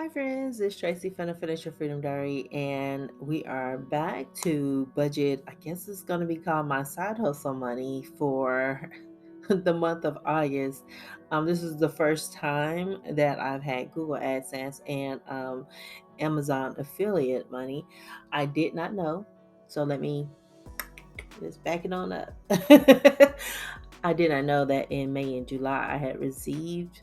Hi friends, it's Tracy from the Financial Freedom Diary, and we are back to budget. I guess it's going to be called my side hustle money for the month of August. This is the first time that I've had Google AdSense and Amazon affiliate money. I did not know, so let me just back it on up. I did not know that in May and July I had received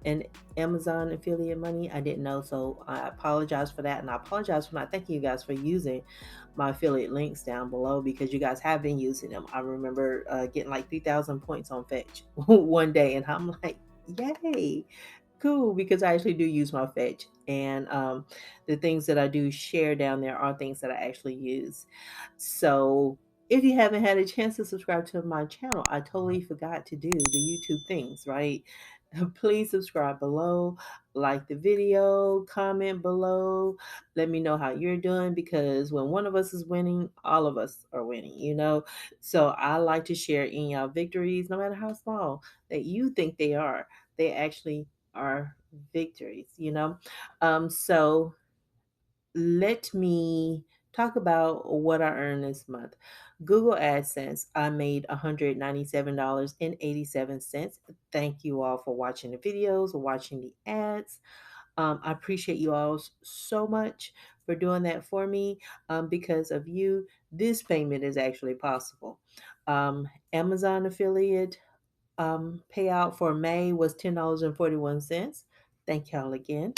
an Amazon affiliate money. I didn't know, so I apologize for that, and I apologize for not thanking you guys for using my affiliate links down below because you guys have been using them. I remember getting like 3,000 points on Fetch one day, and I'm like, yay! Cool, because I actually do use my Fetch, and the things that I do share down there are things that I actually use. So if you haven't had a chance to subscribe to my channel, I totally forgot to do the YouTube things, right? Please subscribe below, like the video, comment below, let me know how you're doing, because when one of us is winning, all of us are winning. So I like to share in y'all victories, no matter how small that you think they are. They actually are victories. So let me talk about what I earned this month. Google AdSense, I made $197.87. Thank you all for watching the videos, watching the ads. I appreciate you all so much for doing that for me. Because of you, this payment is actually possible. Amazon affiliate payout for May was $10.41. Thank y'all again.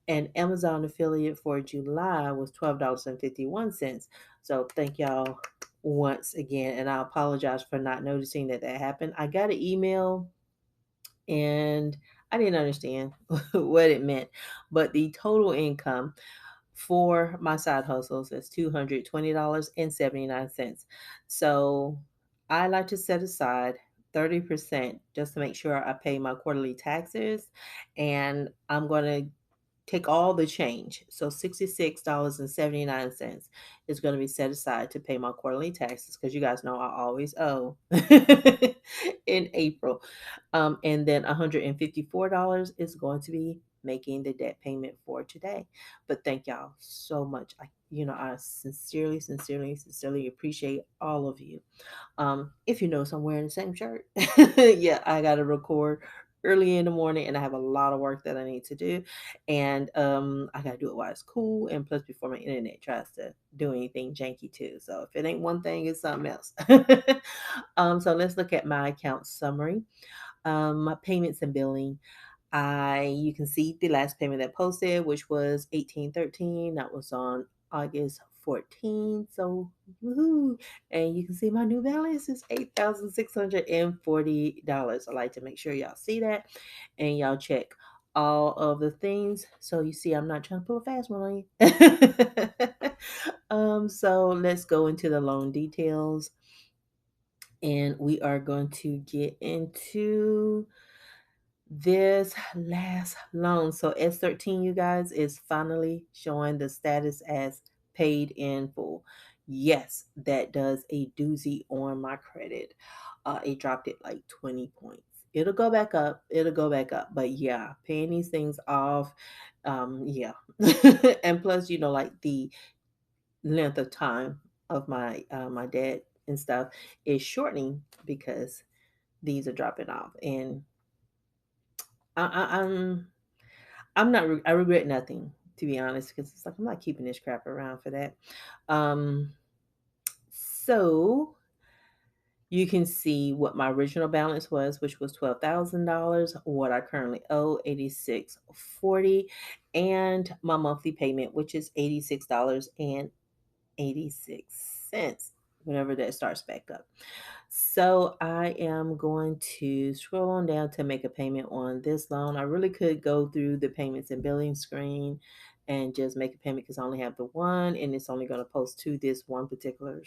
And Amazon affiliate for July was $12.51. So thank y'all once again. And I apologize for not noticing that happened. I got an email and I didn't understand what it meant. But the total income for my side hustles is $220.79. So I like to set aside 30% just to make sure I pay my quarterly taxes. And I'm going to take all the change. So $66.79 is going to be set aside to pay my quarterly taxes, because you guys know I always owe in April. And then $154 is going to be making the debt payment for today. But thank y'all so much. I sincerely, sincerely, sincerely appreciate all of you. If you notice, I'm wearing the same shirt. Yeah, I got to record early in the morning, and I have a lot of work that I need to do, and I got to do it while it's cool, and plus before my internet tries to do anything janky too. So if it ain't one thing, it's something else. So let's look at my account summary. My payments and billing. You can see the last payment that posted, which was 1813. That was on August 14th. So woohoo! And you can see my new balance is $8,640. I like to make sure y'all see that and y'all check all of the things. So you see, I'm not trying to pull a fast one on you. So let's go into the loan details, and we are going to get into this last loan. So S13, you guys, is finally showing the status as paid in full. Yes, that does a doozy on my credit. It dropped it like 20 points. It'll go back up. It'll go back up. But yeah, paying these things off. Yeah. And plus, like the length of time of my debt and stuff is shortening because these are dropping off. And I'm not. I regret nothing, to be honest, because it's like I'm not keeping this crap around for that. Um, so you can see what my original balance was, which was $12,000. What I currently owe, $86.40, and my monthly payment, which is $86.86. Whenever that starts back up. So I am going to scroll on down to make a payment on this loan. I really could go through the payments and billing screen and just make a payment because I only have the one, and it's only going to post to this one particular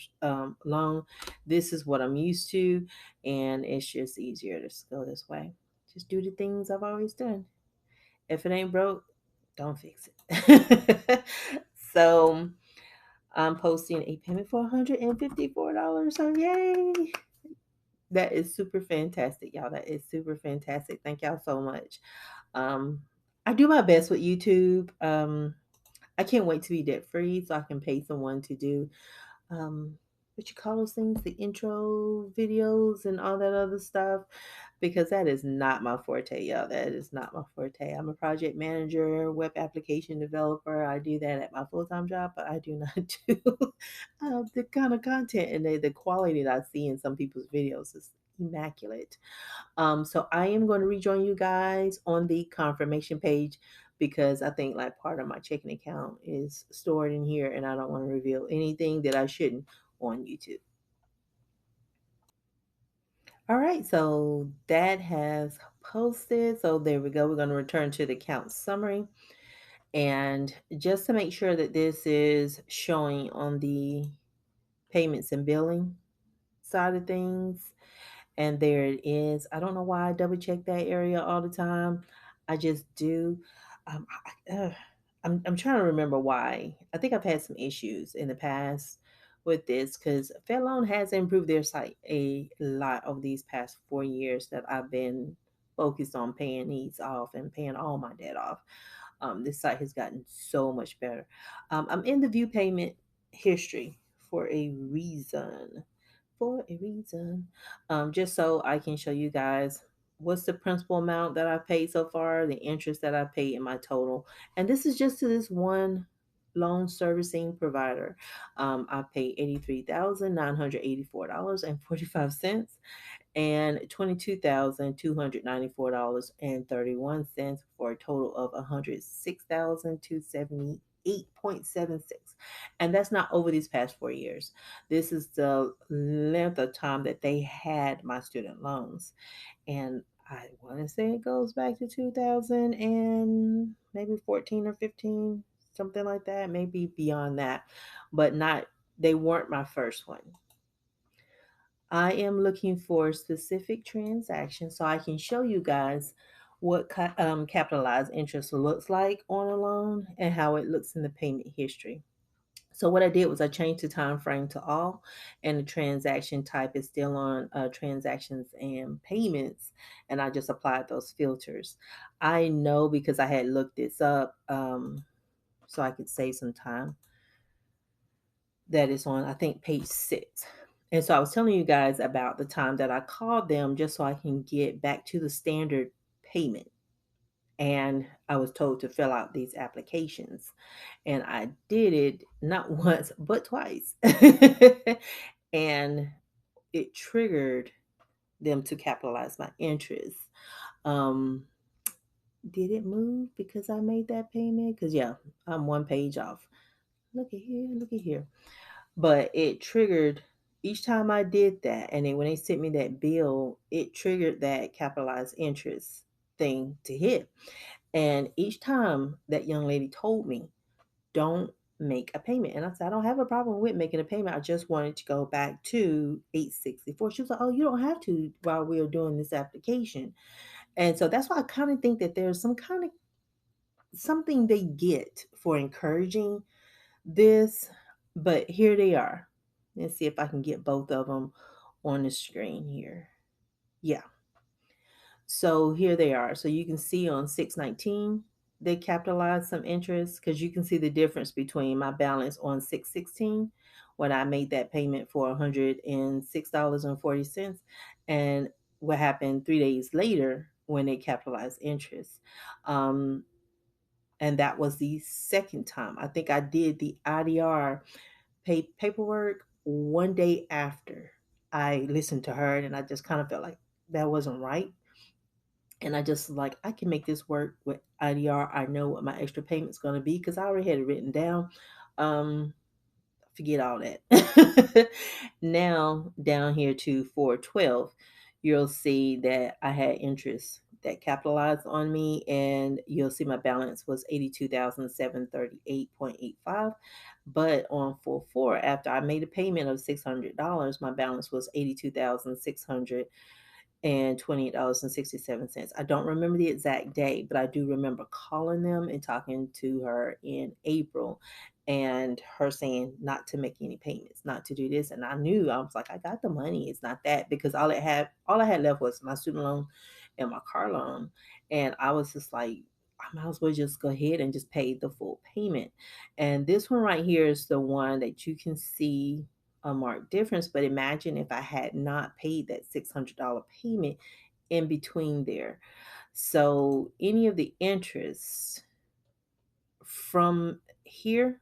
loan. This is what I'm used to, and it's just easier to go this way. Just do the things I've always done. If it ain't broke, don't fix it. So I'm posting a payment for $154. So yay! That is super fantastic, y'all. That is super fantastic. Thank y'all so much. Um, I do my best with YouTube. I can't wait to be debt free so I can pay someone to do what you call those things, the intro videos and all that other stuff, because that is not my forte, y'all. That is not my forte. I'm a project manager, web application developer. I do that at my full-time job, but I do not do the kind of content and the quality that I see in some people's videos is immaculate. So I am going to rejoin you guys on the confirmation page because I think like part of my checking account is stored in here and I don't want to reveal anything that I shouldn't on YouTube. All right, so that has posted. So there we go. We're going to return to the account summary. And just to make sure that this is showing on the payments and billing side of things, and there it is. I don't know why I double check that area all the time. I just do. I'm trying to remember why. I think I've had some issues in the past with this because FedLoan has improved their site a lot over these past 4 years that I've been focused on paying these off and paying all my debt off. This site has gotten so much better. I'm in the view payment history for a reason. For a reason. Just so I can show you guys what's the principal amount that I've paid so far, the interest that I've paid in my total. And this is just to this one loan servicing provider. I paid $83,984.45 and $22,294.31 for a total of $106,278.76. And that's not over these past 4 years. This is the length of time that they had my student loans. And I want to say it goes back to 2000 and maybe 14 or 15, something like that, maybe beyond that, but not, they weren't my first one. I am looking for specific transactions so I can show you guys what capitalized interest looks like on a loan and how it looks in the payment history. So what I did was I changed the time frame to all, and the transaction type is still on transactions and payments, and I just applied those filters. I know because I had looked this up, so I could save some time, that is on, I think, page 6. And so I was telling you guys about the time that I called them just so I can get back to the standard payment. And I was told to fill out these applications. And I did it not once, but twice. And it triggered them to capitalize my interest. Um, did it move because I made that payment? Because, yeah, I'm one page off. Look at here, look at here. But it triggered each time I did that. And then when they sent me that bill, it triggered that capitalized interest thing to hit. And each time that young lady told me, don't make a payment. And I said, I don't have a problem with making a payment. I just wanted to go back to 864. She was like, oh, you don't have to while we are doing this application. And so that's why I kind of think that there's some kind of something they get for encouraging this, but here they are. Let's see if I can get both of them on the screen here. Yeah. So here they are. So you can see on 619, they capitalized some interest because you can see the difference between my balance on 616 when I made that payment for $106.40 and what happened 3 days later when they capitalized interest. And that was the second time. I think I did the IDR paperwork one day after I listened to her, and I just kind of felt like that wasn't right. And I just like, I can make this work with IDR. I know what my extra payment's going to be because I already had it written down. Forget all that. Now, down here to 412, you'll see that I had interest that capitalized on me, and you'll see my balance was 82,738.85. But on 44, after I made a payment of $600, my balance was 82,600 and $28.67. I don't remember the exact date, but I do remember calling them and talking to her in April and her saying not to make any payments, not to do this. And I knew, I was like, I got the money. It's not that, because all I had left was my student loan and my car loan. And I was just like, I might as well just go ahead and just pay the full payment. And this one right here is the one that you can see a marked difference. But imagine if I had not paid that $600 payment in between there. So any of the interest from here,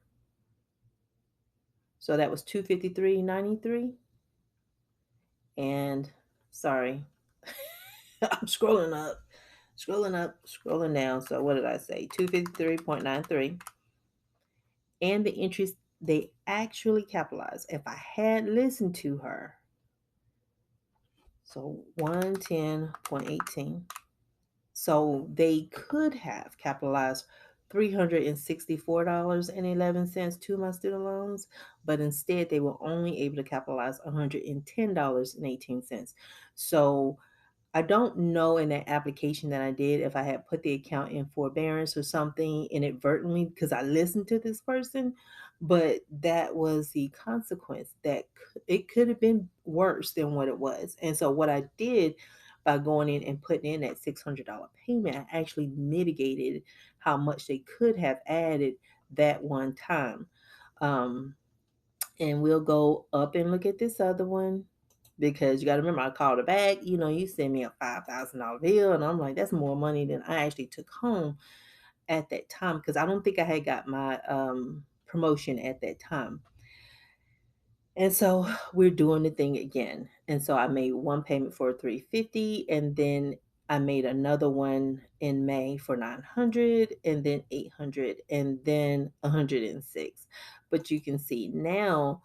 so that was 253.93. And sorry, I'm scrolling down. So what did I say? 253.93. And the interest they actually capitalized. If I had listened to her, so 110.18. So they could have capitalized $364.11 to my student loans, but instead they were only able to capitalize $110.18. So I don't know in that application that I did if I had put the account in forbearance or something inadvertently because I listened to this person, but that was the consequence. That it could have been worse than what it was. And so what I did by going in and putting in that $600 payment, I actually mitigated how much they could have added that one time. Um, and we'll go up and look at this other one because you got to remember I called her back. You send me a $5,000 bill, and I'm like, that's more money than I actually took home at that time because I don't think I had got my promotion at that time. And so we're doing the thing again. And so I made one payment for 350, and then I made another one in May for 900, and then 800, and then 106. But you can see now,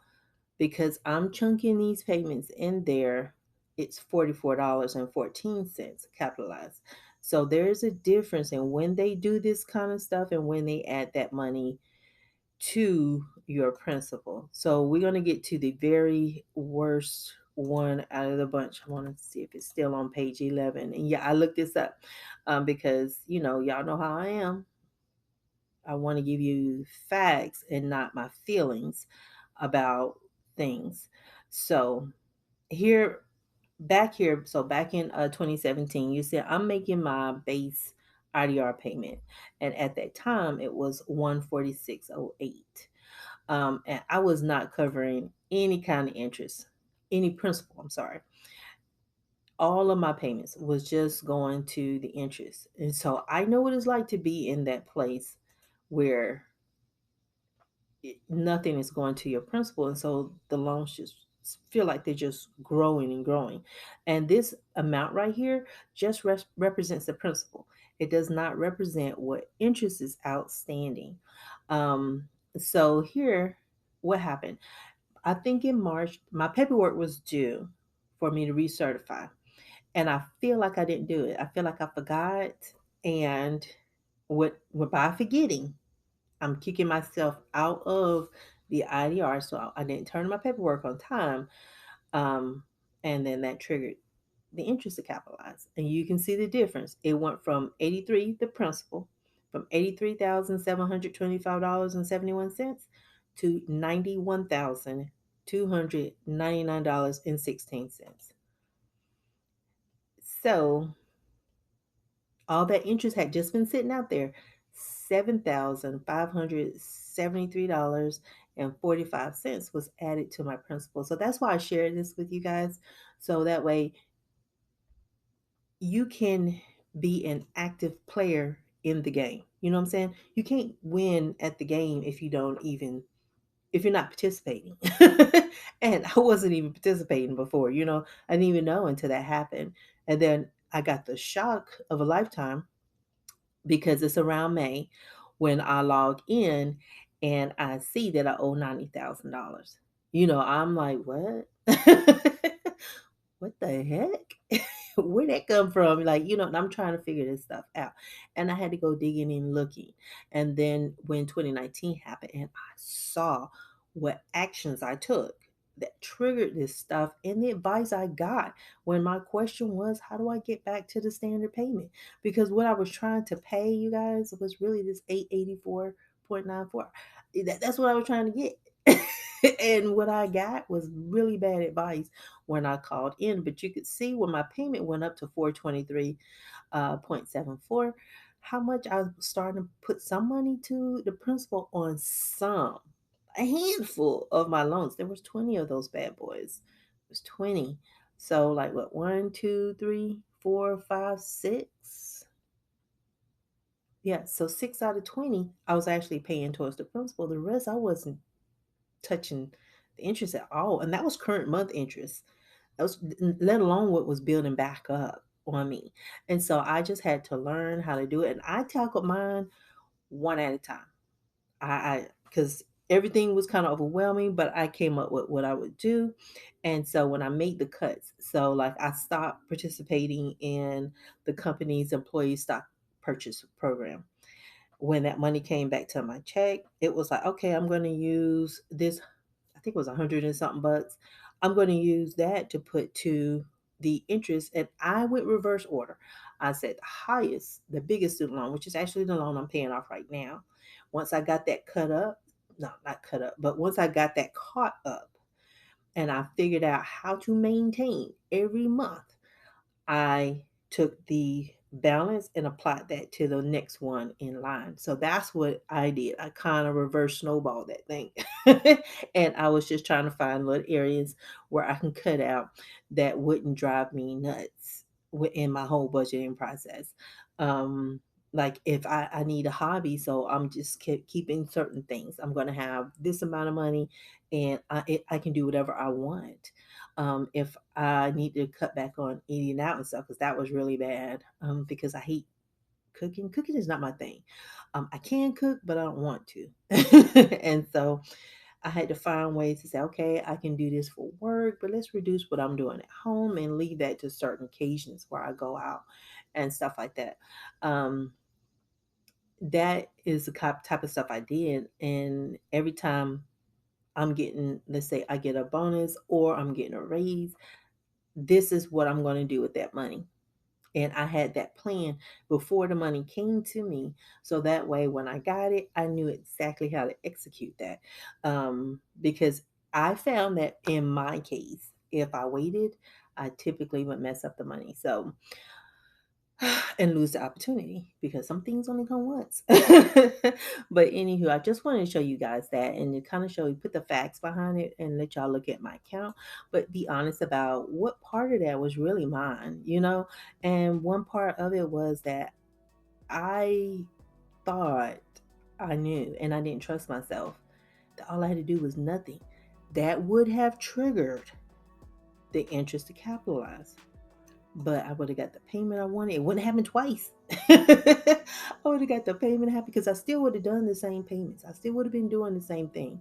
because I'm chunking these payments in there, it's $44.14 capitalized. So there's a difference in when they do this kind of stuff and when they add that money to your principal. So we're going to get to the very worst one out of the bunch. I want to see if it's still on page 11. And yeah, I looked this up because, y'all know how I am. I want to give you facts and not my feelings about things. So here, back in 2017, you said I'm making my base IDR payment, and at that time it was 146.08. And I was not covering any kind of interest, any principal. I'm sorry. All of my payments was just going to the interest, and so I know what it's like to be in that place where nothing is going to your principal, and so the loans just feel like they're just growing and growing. And this amount right here just represents the principal. It does not represent what interest is outstanding. So here, what happened? I think in March my paperwork was due for me to recertify, and I feel like I didn't do it. I feel like I forgot, and what by forgetting, I'm kicking myself out of the IDR, so I didn't turn in my paperwork on time, um, and then that triggered the interest to capitalize. And you can see the difference. It went from 83, the principal, from $83,725.71 to $91,299.16. So all that interest had just been sitting out there. $7,573.45 was added to my principal. So that's why I shared this with you guys. So that way you can be an active player in the game. You know what I'm saying? You can't win at the game if you're not participating. And I wasn't even participating before, I didn't even know until that happened. And then I got the shock of a lifetime because it's around May when I log in and I see that I owe $90,000. I'm like, what? What the heck? Where'd that come from? Like, and I'm trying to figure this stuff out. And I had to go digging and looking. And then when 2019 happened and I saw what actions I took that triggered this stuff and the advice I got when my question was, how do I get back to the standard payment? Because what I was trying to pay you guys was really this 884.94. That's what I was trying to get. And what I got was really bad advice when I called in. But you could see when my payment went up to 423.74. how much I was starting to put some money to the principal on a handful of my loans. There was 20 of those bad boys. It was 20. So like what, 1, 2, 3, 4, 5, 6? Yeah, so 6 out of 20, I was actually paying towards the principal. The rest, I wasn't touching the interest at all. And that was current month interest. That was, let alone what was building back up on me. And so I just had to learn how to do it. And I tackled mine one at a time. Because everything was kind of overwhelming, but I came up with what I would do. And so when I made the cuts, so like I stopped participating in the company's employee stock purchase program. When that money came back to my check, it was like, okay, I'm going to use this. I think it was 100 and something bucks. I'm going to use that to put to the interest. And I went reverse order. I said the highest, the biggest student loan, which is actually the loan I'm paying off right now. Once I got that cut up, no, not cut up, but once I got that caught up and I figured out how to maintain every month, I took the balance and applied that to the next one in line. So that's what I did. I kind of reverse snowball that thing. And I was just trying to find little areas where I can cut out that wouldn't drive me nuts in my whole budgeting process. Um, like if I need a hobby, so I'm just keeping certain things. I'm going to have this amount of money and I can do whatever I want. If I need to cut back on eating out and stuff, because that was really bad. Because I hate cooking. Cooking is not my thing. I can cook, but I don't want to. And so I had to find ways to say, okay, I can do this for work, but let's reduce what I'm doing at home and leave that to certain occasions where I go out and stuff like that. Um, that is the type of stuff I did. And every time I'm getting, let's say I get a bonus or I'm getting a raise, this is what I'm going to do with that money. And I had that plan before the money came to me. So that way, when I got it, I knew exactly how to execute that. Because I found that in my case, if I waited, I typically would mess up the money. So, and lose the opportunity because some things only come once. But anywho, I just wanted to show you guys that and to kind of show you, put the facts behind it and let y'all look at my account, but be honest about what part of that was really mine. And one part of it was that I thought I knew and I didn't trust myself. That all I had to do was nothing. That would have triggered the interest to capitalize, but I would have got the payment I wanted. It wouldn't happen twice. I would have got the payment happy because I still would have done the same payments. I still would have been doing the same thing.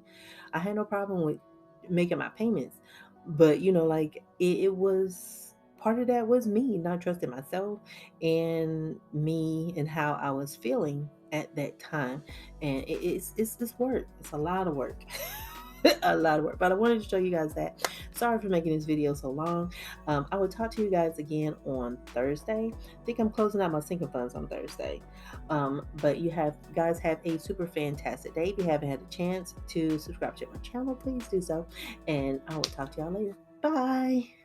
I had no problem with making my payments, but like it was part of that was me not trusting myself and me and how I was feeling at that time. And it's work. It's a lot of work. A lot of work, but I wanted to show you guys that. Sorry for making this video so long. I will talk to you guys again on Thursday. I think I'm closing out my sinking funds on Thursday. But you guys have a super fantastic day. If you haven't had a chance to subscribe to my channel, please do so. And I will talk to y'all later. Bye.